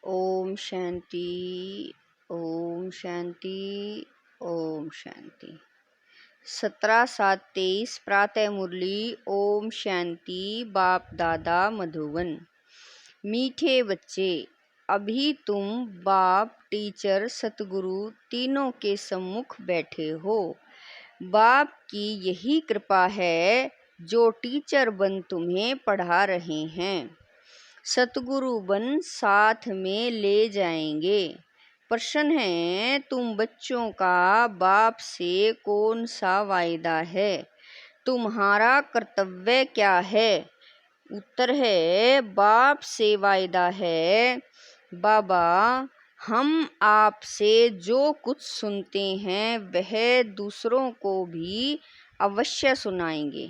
ओम शांति। ओम शांति। ओम शांति। 17/7/23 प्रातः मुरली। ओम शांति। बाप दादा मधुबन। मीठे बच्चे, अभी तुम बाप, टीचर, सतगुरु तीनों के सम्मुख बैठे हो। बाप की यही कृपा है जो टीचर बन तुम्हें पढ़ा रहे हैं। सतगुरु बन साथ में ले जाएंगे। प्रश्न है, तुम बच्चों का बाप से कौन सा वायदा है? तुम्हारा कर्तव्य क्या है? उत्तर है, बाप से वायदा है, बाबा हम आपसे जो कुछ सुनते हैं वह दूसरों को भी अवश्य सुनाएंगे।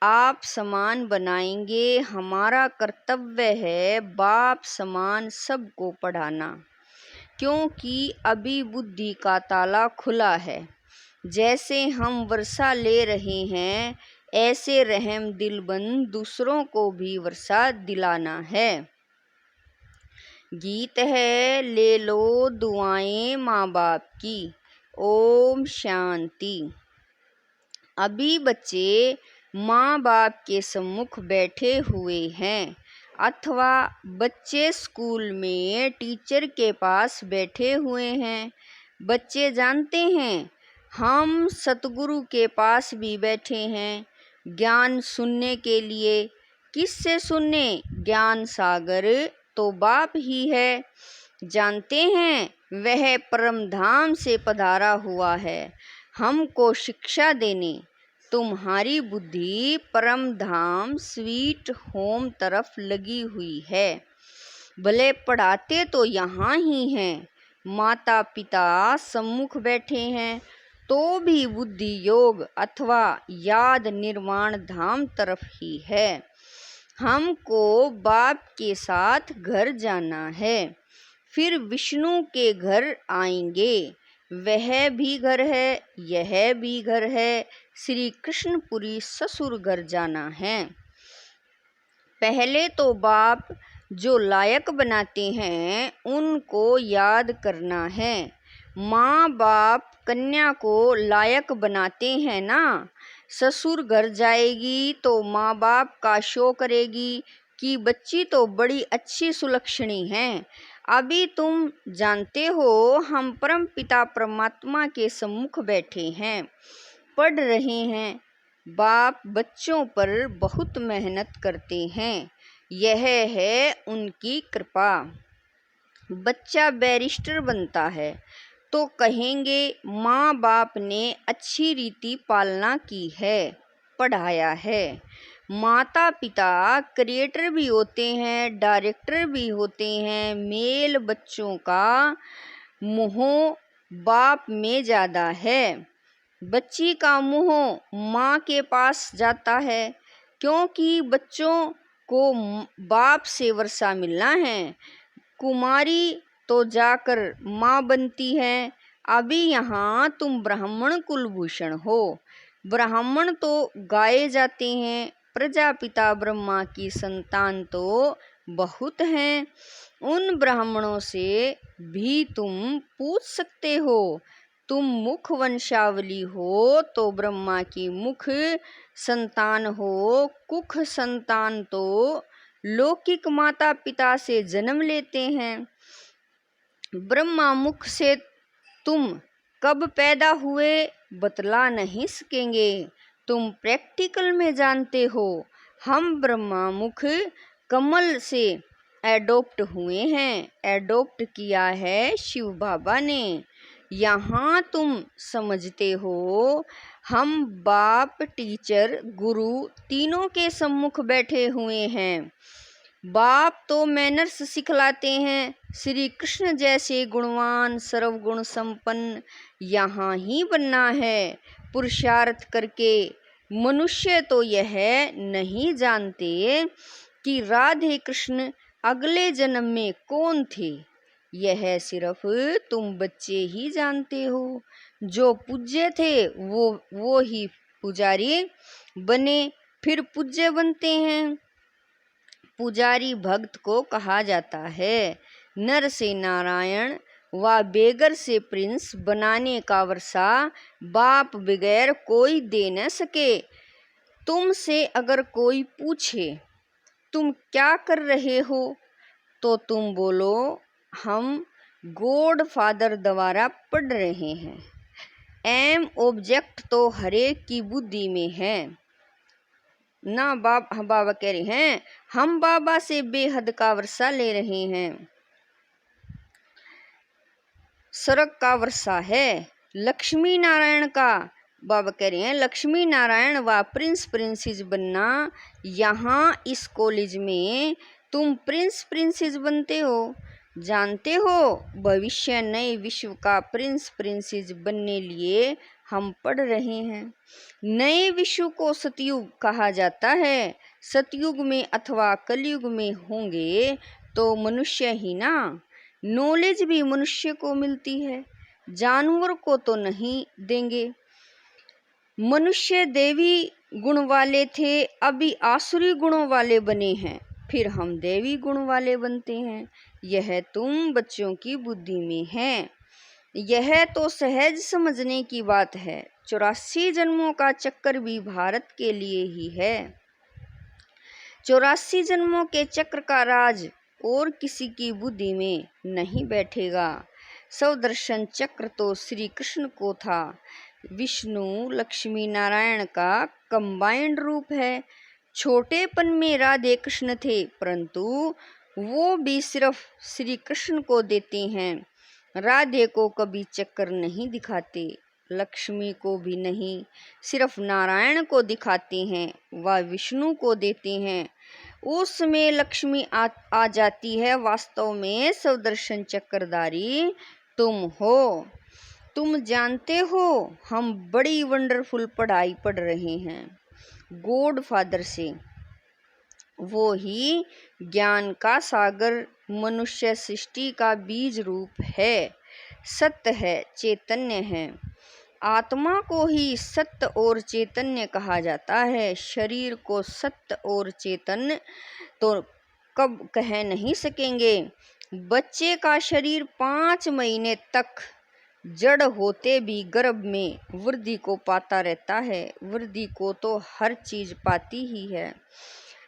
आप समान बनाएंगे। हमारा कर्तव्य है बाप समान सबको पढ़ाना, क्योंकि अभी बुद्धि का ताला खुला है। जैसे हम वर्षा ले रहे हैं, ऐसे रहम दिल बन दूसरों को भी वर्षा दिलाना है। गीत है, ले लो दुआएं माँ बाप की। ओम शांति। अभी बच्चे माँ बाप के सम्मुख बैठे हुए हैं, अथवा बच्चे स्कूल में टीचर के पास बैठे हुए हैं। बच्चे जानते हैं हम सतगुरु के पास भी बैठे हैं ज्ञान सुनने के लिए। किससे सुनने? ज्ञान सागर तो बाप ही है। जानते हैं वह परम धाम से पधारा हुआ है हमको शिक्षा देने। तुम्हारी बुद्धि परम धाम स्वीट होम तरफ लगी हुई है। भले पढ़ाते तो यहाँ ही हैं, माता पिता सम्मुख बैठे हैं, तो भी बुद्धि योग अथवा याद निर्वाण धाम तरफ ही है। हमको बाप के साथ घर जाना है, फिर विष्णु के घर आएंगे। वह भी घर है, यह भी घर है। श्री कृष्णपुरी ससुर घर जाना है। पहले तो बाप जो लायक बनाते हैं उनको याद करना है। माँ बाप कन्या को लायक बनाते हैं ना। ससुर घर जाएगी तो माँ बाप का शो करेगी कि बच्ची तो बड़ी अच्छी सुलक्षणी है। अभी तुम जानते हो हम परम पिता परमात्मा के सम्मुख बैठे हैं, पढ़ रहे हैं। बाप बच्चों पर बहुत मेहनत करते हैं, यह है उनकी कृपा। बच्चा बैरिस्टर बनता है तो कहेंगे माँ बाप ने अच्छी रीति पालना की है, पढ़ाया है। माता पिता क्रिएटर भी होते हैं, डायरेक्टर भी होते हैं। मेल बच्चों का मोह बाप में ज़्यादा है। बच्ची का मोह माँ के पास जाता है, क्योंकि बच्चों को बाप से वर्षा मिलना है। कुमारी तो जाकर माँ बनती है। अभी यहाँ तुम ब्राह्मण कुलभूषण हो। ब्राह्मण तो गाए जाते हैं, प्रजापिता ब्रह्मा की संतान तो बहुत हैं। उन ब्राह्मणों से भी तुम पूछ सकते हो। तुम मुख वंशावली हो तो ब्रह्मा की मुख संतान हो। कुख संतान तो लौकिक माता पिता से जन्म लेते हैं। ब्रह्मा मुख से तुम कब पैदा हुए बतला नहीं सकेंगे। तुम प्रैक्टिकल में जानते हो हम ब्रह्मा मुख कमल से एडॉप्ट हुए हैं। एडॉप्ट किया है शिव बाबा ने। यहाँ तुम समझते हो हम बाप, टीचर, गुरु तीनों के सम्मुख बैठे हुए हैं। बाप तो मैनर्स सिखलाते हैं। श्री कृष्ण जैसे गुणवान सर्वगुण संपन्न यहाँ ही बनना है पुरुषार्थ करके। मनुष्य तो यह नहीं जानते कि राधे कृष्ण अगले जन्म में कौन थे। यह सिर्फ तुम बच्चे ही जानते हो। जो पूज्य थे वो ही पुजारी बने, फिर पूज्य बनते हैं। पुजारी भक्त को कहा जाता है। नर से नारायण व बेगर से प्रिंस बनाने का वर्षा बाप बगैर कोई दे न सके। तुमसे अगर कोई पूछे तुम क्या कर रहे हो तो तुम बोलो हम गॉड फादर द्वारा पढ़ रहे हैं। एम ऑब्जेक्ट तो हरेक की बुद्धि में है ना। बाबा कह रहे हैं हम बाबा से बेहद का वर्षा ले रहे हैं। स्वर्ग का वर्षा है लक्ष्मी नारायण का। बाबा कह रहे हैं लक्ष्मी नारायण व प्रिंस प्रिंसेस बनना। यहाँ इस कॉलेज में तुम प्रिंस प्रिंसेस बनते हो। जानते हो भविष्य नए विश्व का प्रिंस प्रिंसेस बनने लिए हम पढ़ रहे हैं। नए विश्व को सतयुग कहा जाता है। सतयुग में अथवा कलयुग में होंगे तो मनुष्य ही ना। नॉलेज भी मनुष्य को मिलती है, जानवर को तो नहीं देंगे। मनुष्य देवी गुण वाले थे, अभी आसुरी गुणों वाले बने हैं, फिर हम देवी गुण वाले बनते हैं। यह तुम बच्चों की बुद्धि में है। यह तो सहज समझने की बात है। 84 जन्मों का चक्कर भी भारत के लिए ही है। 84 जन्मों के चक्र का राज और किसी की बुद्धि में नहीं बैठेगा। स्वदर्शन चक्र तो श्री कृष्ण को था। विष्णु लक्ष्मी नारायण का कंबाइंड रूप है। छोटेपन में राधे कृष्ण थे, परंतु वो भी सिर्फ श्री कृष्ण को देते हैं। राधे को कभी चक्कर नहीं दिखाते, लक्ष्मी को भी नहीं, सिर्फ नारायण को दिखाते हैं व विष्णु को देते हैं। उसमें लक्ष्मी आ जाती है। वास्तव में स्वदर्शन चक्रधारी तुम हो। तुम जानते हो हम बड़ी वंडरफुल पढ़ाई पढ़ रहे हैं गॉड फादर से। वो ही ज्ञान का सागर मनुष्य सृष्टि का बीज रूप है। सत्य है, चैतन्य है। आत्मा को ही सत्य और चैतन्य कहा जाता है। शरीर को सत्य और चेतन तो कब कह नहीं सकेंगे। बच्चे का शरीर 5 महीने तक जड़ होते भी गर्भ में वृद्धि को पाता रहता है। वृद्धि को तो हर चीज पाती ही है,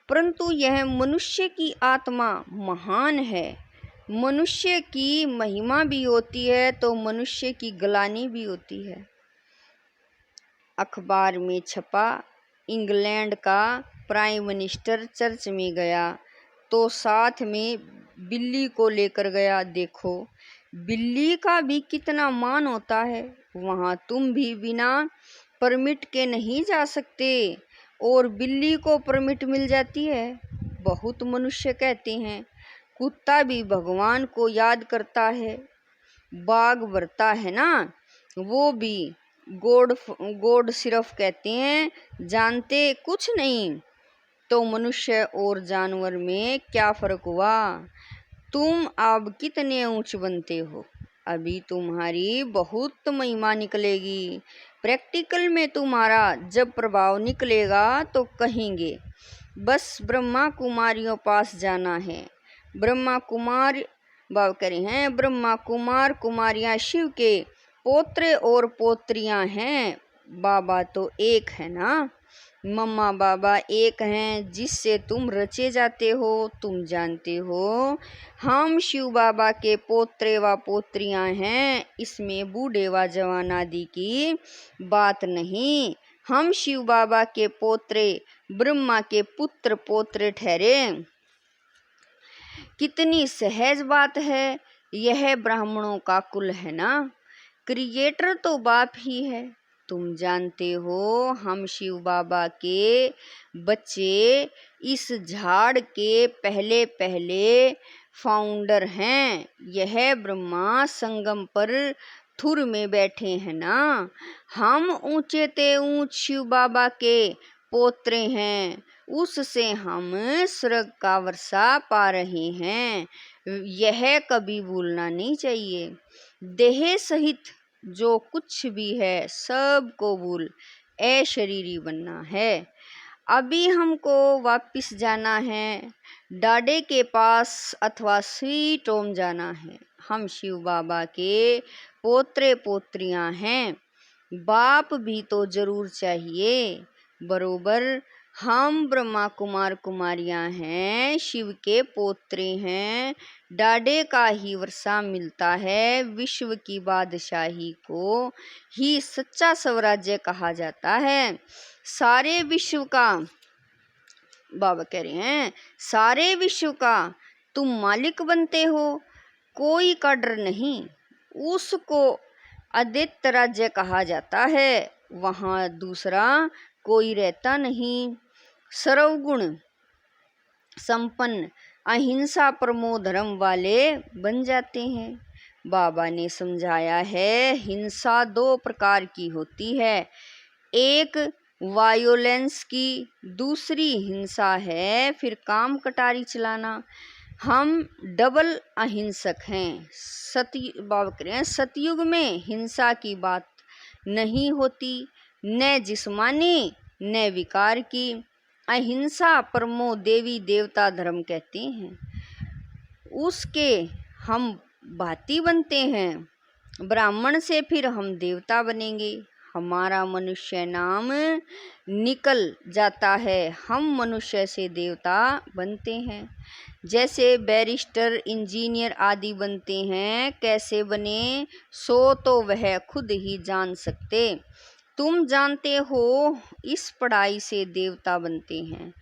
परंतु यह मनुष्य की आत्मा महान है। मनुष्य की महिमा भी होती है तो मनुष्य की ग्लानि भी होती है। अखबार में छपा इंग्लैंड का प्राइम मिनिस्टर चर्च में गया तो साथ में बिल्ली को लेकर गया। देखो बिल्ली का भी कितना मान होता है। वहाँ तुम भी बिना परमिट के नहीं जा सकते और बिल्ली को परमिट मिल जाती है। बहुत मनुष्य कहते हैं कुत्ता भी भगवान को याद करता है। बाघ भरता है ना, वो भी गॉड सिर्फ कहते हैं, जानते कुछ नहीं। तो मनुष्य और जानवर में क्या फर्क हुआ। तुम अब कितने ऊंच बनते हो। अभी तुम्हारी बहुत महिमा निकलेगी। प्रैक्टिकल में तुम्हारा जब प्रभाव निकलेगा तो कहेंगे बस ब्रह्मा कुमारियों पास जाना है। ब्रह्मा कुमार बाबा कह रहे हैं ब्रह्मा कुमार कुमारियां शिव के पोत्र और पोत्रियां हैं। बाबा तो एक है ना, मम्मा बाबा एक हैं जिससे तुम रचे जाते हो। तुम जानते हो हम शिव बाबा के पोत्रे व पोत्रियां हैं। इसमें बूढ़े व जवान आदि की बात नहीं। हम शिव बाबा के पोत्रे ब्रह्मा के पुत्र पोत्रे ठहरे। कितनी सहज बात है। यह ब्राह्मणों का कुल है ना। क्रिएटर तो बाप ही है। तुम जानते हो हम शिव बाबा के बच्चे इस झाड़ के पहले पहले फाउंडर हैं। यह ब्रह्मा संगम पर थुर में बैठे हैं ना। हम ऊंचे ते ऊंच शिव बाबा के पोत्रे हैं। उससे हम स्वर्ग का वर्षा पा रहे हैं। यह कभी भूलना नहीं चाहिए। देह सहित जो कुछ भी है सब को भूल शरीरी बनना है। अभी हमको वापिस जाना है डाडे के पास अथवा स्वीट होम जाना है। हम शिव बाबा के पोत्रे पोत्रियां हैं, बाप भी तो जरूर चाहिए। बरोबर हम ब्रह्मा कुमार कुमारियां हैं, शिव के पोत्रे हैं। डाडे का ही वर्षा मिलता है, विश्व की बादशाही को ही सच्चा स्वराज्य कहा जाता है। सारे विश्व का, बाबा कह रहे हैं, सारे विश्व का तुम मालिक बनते हो, कोई का डर नहीं। उसको अद्वैत राज्य कहा जाता है, वहाँ दूसरा कोई रहता नहीं। सर्वगुण संपन्न अहिंसा परमो धर्म वाले बन जाते हैं। बाबा ने समझाया है, हिंसा 2 प्रकार की होती है, एक वायोलेंस की, दूसरी हिंसा है फिर काम कटारी चलाना। हम डबल अहिंसक हैं। सतयुग में हिंसा की बात नहीं होती, न जिस्मानी न विकार की। अहिंसा परमो देवी देवता धर्म कहते हैं, उसके हम भांति बनते हैं। ब्राह्मण से फिर हम देवता बनेंगे, हमारा मनुष्य नाम निकल जाता है, हम मनुष्य से देवता बनते हैं। जैसे बैरिस्टर इंजीनियर आदि बनते हैं, कैसे बने सो तो वह खुद ही जान सकते। तुम जानते हो इस पढ़ाई से देवता बनते हैं।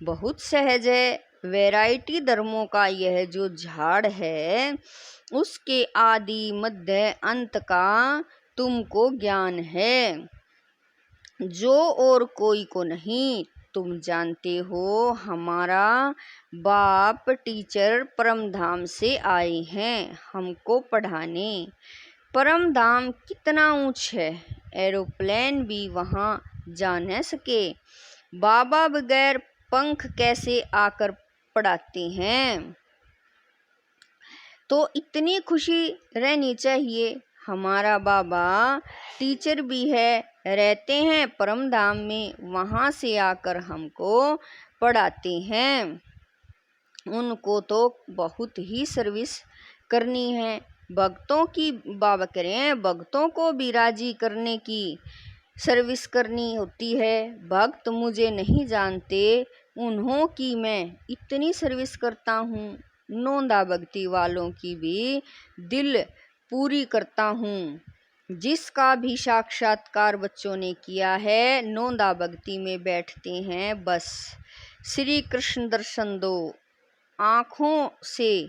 बहुत सहज है। वैरायटी धर्मों का यह जो झाड़ है, उसके आदि मध्य अंत का तुमको ज्ञान है, जो और कोई को नहीं। तुम जानते हो हमारा बाप टीचर परमधाम से आए हैं हमको पढ़ाने। परमधाम कितना ऊंच है, एरोप्लेन भी वहां जा न सके। बाबा बगैर पंख कैसे आकर पढ़ाते हैं। तो इतनी खुशी रहनी चाहिए। हमारा बाबा टीचर भी है, रहते हैं परमधाम में, वहाँ से आकर हमको पढ़ाते हैं। उनको तो बहुत ही सर्विस करनी है। भक्तों की, बाबा कह रहे हैं, भक्तों को भी राजी करने की सर्विस करनी होती है। भक्त मुझे नहीं जानते, उन्हों की मैं इतनी सर्विस करता हूँ। नोंदा भक्ति वालों की भी दिल पूरी करता हूँ। जिसका भी साक्षात्कार बच्चों ने किया है, नोंदा भक्ति में बैठते हैं, बस श्री कृष्ण दर्शन दो। आँखों से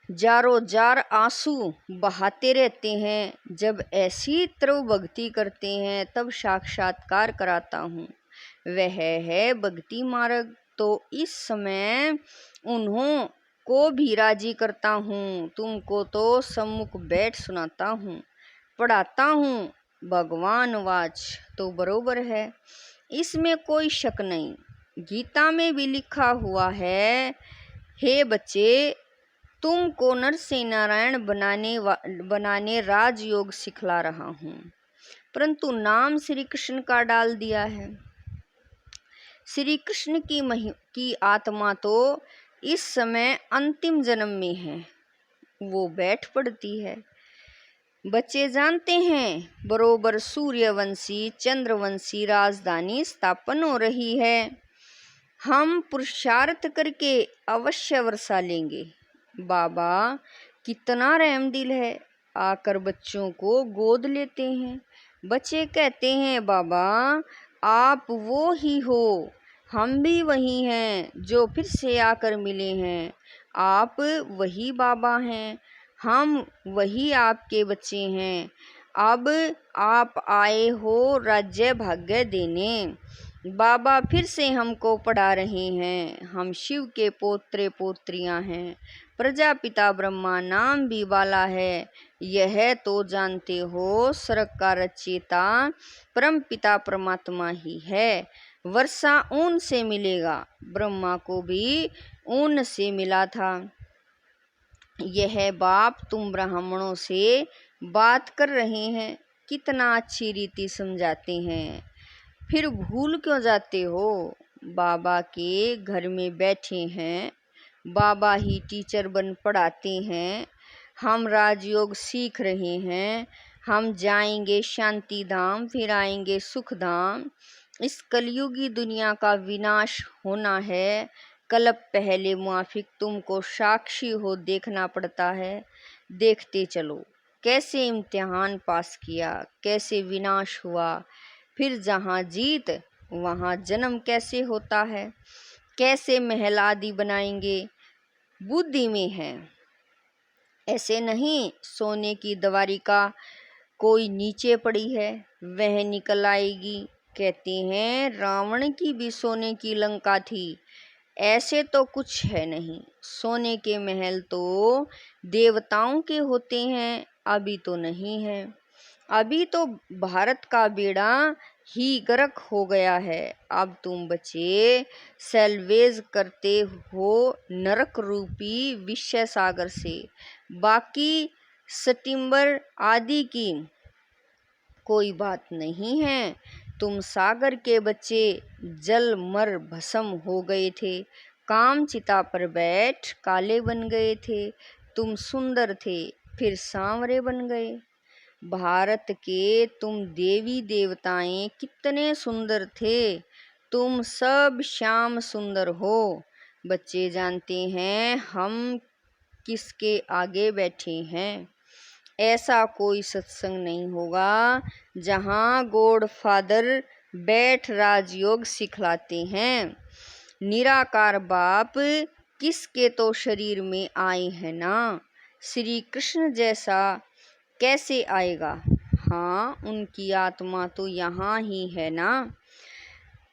जारो जार आंसू बहाते रहते हैं। जब ऐसी तरह भक्ति करते हैं तब साक्षात्कार कराता हूँ, वह है भक्ति मार्ग। तो इस समय उन्हों को भी राजी करता हूँ। तुमको तो सम्मुख बैठ सुनाता हूँ, पढ़ाता हूँ। भगवान वाच तो बरोबर है, इसमें कोई शक नहीं। गीता में भी लिखा हुआ है, हे बच्चे, तुमको नर से नारायण बनाने राजयोग सिखला रहा हूँ, परंतु नाम श्री कृष्ण का डाल दिया है। श्री कृष्ण की आत्मा तो इस समय अंतिम जन्म में है, वो बैठ पड़ती है। बच्चे जानते हैं, बरोबर सूर्यवंशी चंद्रवंशी राजधानी स्थापन हो रही है। हम पुरुषार्थ करके अवश्य वर्षा लेंगे। बाबा कितना रहमदिल है, आकर बच्चों को गोद लेते हैं। बच्चे कहते हैं, बाबा आप वो ही हो, हम भी वही हैं जो फिर से आकर मिले हैं। आप वही बाबा हैं, हम वही आपके बच्चे हैं। अब आप आए हो राज्य भाग्य देने। बाबा फिर से हमको पढ़ा रहे हैं। हम शिव के पोत्रे पोत्रियां हैं। प्रजापिता ब्रह्मा नाम भी वाला है, यह तो जानते हो। स्वर्ग का रचयिता परम पिता परमात्मा ही है। वर्षा ऊन से मिलेगा, ब्रह्मा को भी ऊन से मिला था। यह बाप तुम ब्राह्मणों से बात कर रहे हैं, कितना अच्छी रीति समझाते हैं, फिर भूल क्यों जाते हो। बाबा के घर में बैठे हैं, बाबा ही टीचर बन पढ़ाते हैं, हम राजयोग सीख रहे हैं, हम जाएंगे शांति धाम, फिर आएंगे सुख धाम। इस कलयुगी दुनिया का विनाश होना है, कल्प पहले मुआफिक तुमको साक्षी हो देखना पड़ता है। देखते चलो कैसे इम्तिहान पास किया, कैसे विनाश हुआ, फिर जहाँ जीत वहाँ जन्म कैसे होता है, कैसे महल आदि बनाएंगे, बुद्धि में है। ऐसे नहीं सोने की द्वारिका कोई नीचे पड़ी है वह निकल आएगी। कहते हैं रावण की भी सोने की लंका थी, ऐसे तो कुछ है नहीं। सोने के महल तो देवताओं के होते हैं, अभी तो नहीं है। अभी तो भारत का बेड़ा ही गर्क हो गया है। अब तुम बचे सैल्वेज करते हो नरक रूपी विषय सागर से। बाकी सितंबर आदि की कोई बात नहीं है। तुम सागर के बच्चे जल मर भस्म हो गए थे, काम चिता पर बैठ काले बन गए थे। तुम सुंदर थे फिर सांवरे बन गए। भारत के तुम देवी देवताएं कितने सुंदर थे, तुम सब श्याम सुंदर हो। बच्चे जानते हैं हम किसके आगे बैठे हैं। ऐसा कोई सत्संग नहीं होगा जहाँ गॉड फादर बैठ राजयोग सिखलाते हैं। निराकार बाप किसके तो शरीर में आए हैं ना, श्री कृष्ण जैसा कैसे आएगा। हाँ उनकी आत्मा तो यहाँ ही है ना।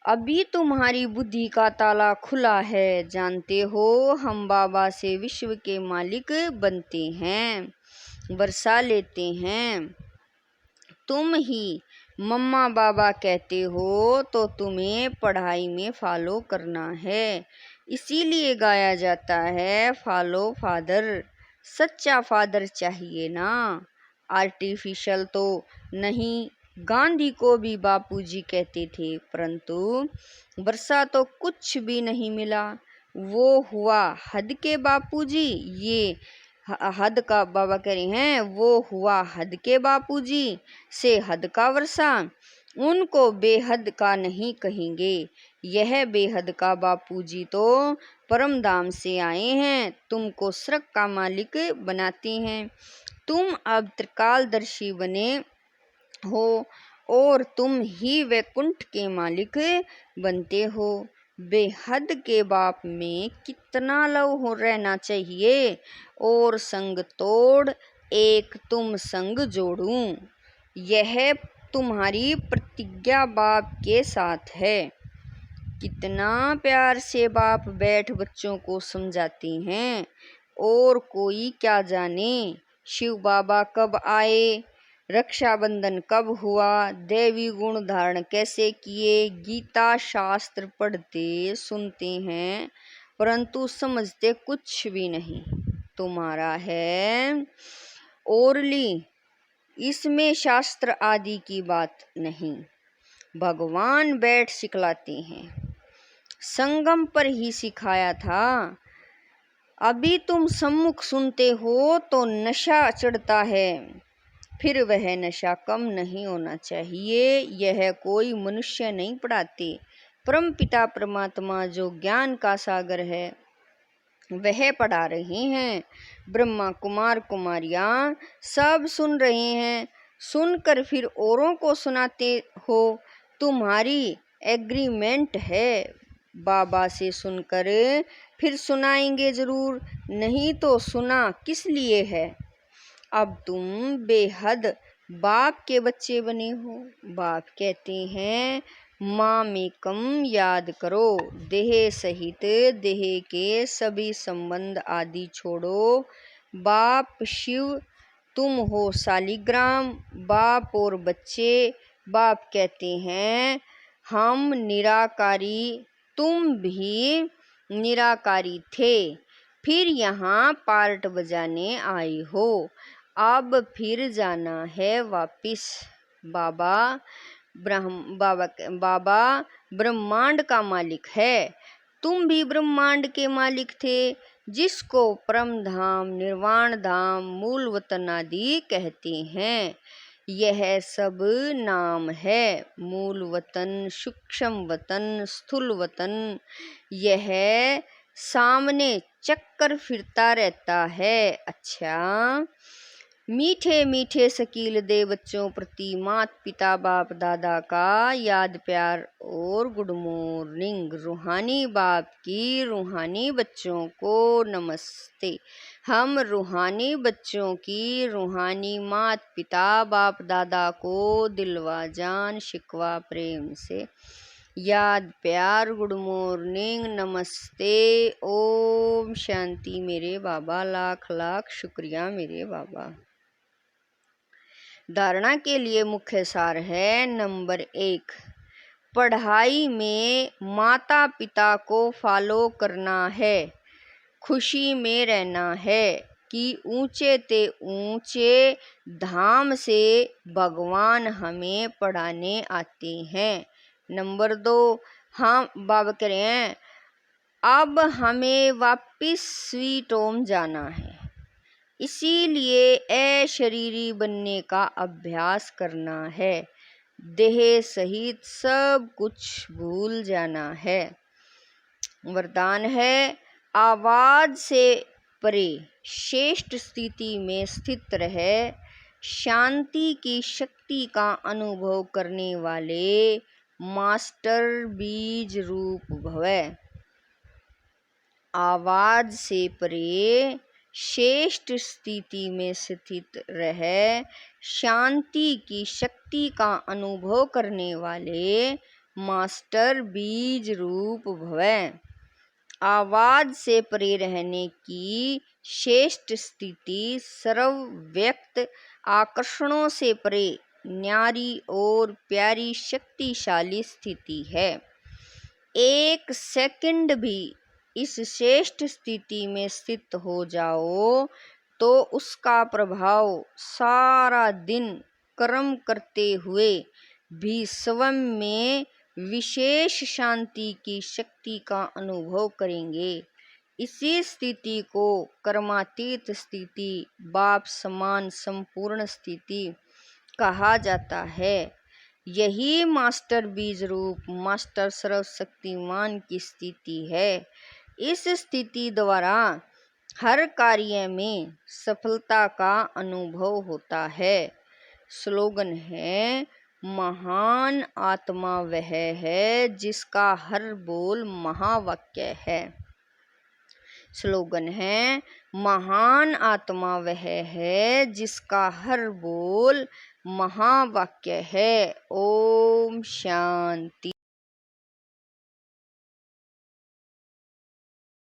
अभी तुम्हारी बुद्धि का ताला खुला है। जानते हो हम बाबा से विश्व के मालिक बनते हैं, वर्षा लेते हैं। तुम ही मम्मा बाबा कहते हो तो तुम्हें पढ़ाई में फॉलो करना है। इसीलिए गाया जाता है फॉलो फादर। सच्चा फादर चाहिए ना, आर्टिफिशियल तो नहीं। गांधी को भी बापूजी कहते थे, परंतु वर्षा तो कुछ भी नहीं मिला। वो हुआ हद के बापूजी, ये हद का बाबा कह रहे हैं, वो हुआ हद के बापूजी से हद का वर्षा। उनको बेहद का नहीं कहेंगे। यह बेहद का बापूजी तो परम धाम से आए हैं, तुमको स्वर्ग का मालिक बनाते हैं। तुम अब त्रिकालदर्शी बने हो और तुम ही वैकुंठ के मालिक बनते हो। बेहद के बाप में कितना लव हो रहना चाहिए, और संग तोड़ एक तुम संग जोड़ूं। यह तुम्हारी प्रतिज्ञा बाप के साथ है। कितना प्यार से बाप बैठ बच्चों को समझाते हैं। और कोई क्या जाने शिव बाबा कब आए, रक्षाबंधन कब हुआ, देवी गुण धारण कैसे किए। गीता शास्त्र पढ़ते सुनते हैं परंतु समझते कुछ भी नहीं। तुम्हारा है ओरली, इसमें शास्त्र आदि की बात नहीं। भगवान बैठ सिखलाते हैं, संगम पर ही सिखाया था। अभी तुम सम्मुख सुनते हो तो नशा चढ़ता है, फिर वह नशा कम नहीं होना चाहिए। यह कोई मनुष्य नहीं पढ़ाते, परम पिता परमात्मा जो ज्ञान का सागर है वह पढ़ा रहे हैं। ब्रह्मा कुमार कुमारियाँ सब सुन रहे हैं, सुनकर फिर औरों को सुनाते हो। तुम्हारी एग्रीमेंट है, बाबा से सुनकर फिर सुनाएंगे जरूर, नहीं तो सुना किस लिए है। अब तुम बेहद बाप के बच्चे बने हो। बाप कहते हैं माँ में कम याद करो, देह सहित देह के सभी संबंध आदि छोड़ो। बाप शिव, तुम हो शालिग्राम। बाप और बच्चे, बाप कहते हैं हम निराकारी, तुम भी निराकारी थे, फिर यहाँ पार्ट बजाने आए हो, अब फिर जाना है वापिस। बाबा बाबा ब्रह्मांड का मालिक है। तुम भी ब्रह्मांड के मालिक थे, जिसको परम धाम, निर्वाण धाम, मूल वतन आदि कहते हैं। यह सब नाम है। मूल वतन, सूक्ष्म वतन, स्थूल वतन, यह सामने चक्कर फिरता रहता है। अच्छा, मीठे मीठे शकील दे बच्चों प्रति मात पिता बाप दादा का याद प्यार और गुड मॉर्निंग। रूहानी बाप की रूहानी बच्चों को नमस्ते। हम रूहानी बच्चों की रूहानी मात पिता बाप दादा को दिलवा जान शिकवा प्रेम से याद प्यार गुड मॉर्निंग नमस्ते। ओम शांति मेरे बाबा, लाख लाख शुक्रिया मेरे बाबा। धारणा के लिए मुख्य सार है। नंबर 1, पढ़ाई में माता पिता को फॉलो करना है, खुशी में रहना है कि ऊंचे ते ऊंचे धाम से भगवान हमें पढ़ाने आते हैं। नंबर 2, हम बाबा कह रहे हैं अब हमें वापिस स्वीट होम जाना है, इसीलिए अशरीरी बनने का अभ्यास करना है, देह सहित सब कुछ भूल जाना है। वरदान है, आवाज से परे श्रेष्ठ स्थिति में स्थित रहे, शांति की शक्ति का अनुभव करने वाले मास्टर बीज रूप भव। आवाज से परे श्रेष्ठ स्थिति में स्थित रहे, शांति की शक्ति का अनुभव करने वाले मास्टर बीज रूप भव। आवाज से परे रहने की श्रेष्ठ स्थिति सर्वव्यक्त आकर्षणों से परे न्यारी और प्यारी शक्तिशाली स्थिति है। एक सेकंड भी इस श्रेष्ठ स्थिति में स्थित हो जाओ तो उसका प्रभाव सारा दिन कर्म करते हुए भी स्वयं में विशेष शांति की शक्ति का अनुभव करेंगे। इसी स्थिति को कर्मातीत स्थिति, बाप समान संपूर्ण स्थिति कहा जाता है। यही मास्टर बीज रूप मास्टर सर्वशक्तिमान की स्थिति है। इस स्थिति द्वारा हर कार्य में सफलता का अनुभव होता है। स्लोगन है, महान आत्मा वह है जिसका हर बोल महावाक्य है। स्लोगन है, महान आत्मा वह है जिसका हर बोल महावाक्य है। ओम शांति।